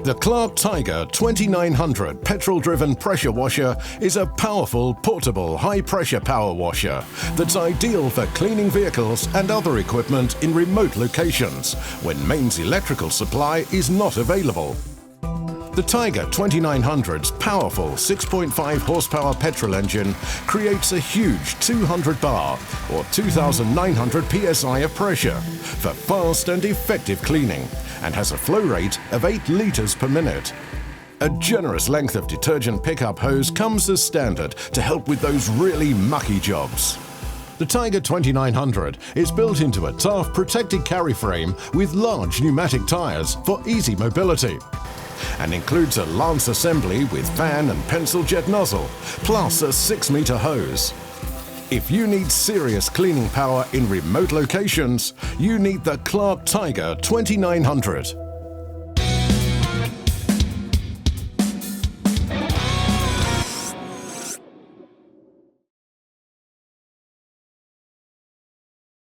The Clarke Tiger 2900 petrol-driven pressure washer is a powerful, portable, high-pressure power washer that's ideal for cleaning vehicles and other equipment in remote locations when mains electrical supply is not available. The Tiger 2900's powerful 6.5 horsepower petrol engine creates a huge 200 bar or 2,900 psi of pressure for fast and effective cleaning and has a flow rate of 8 litres per minute. A generous length of detergent pickup hose comes as standard to help with those really mucky jobs. The Tiger 2900 is built into a tough protected carry frame with large pneumatic tyres for easy mobility, and includes a lance assembly with fan and pencil jet nozzle, plus a 6-metre hose. If you need serious cleaning power in remote locations, you need the Clarke Tiger 2900.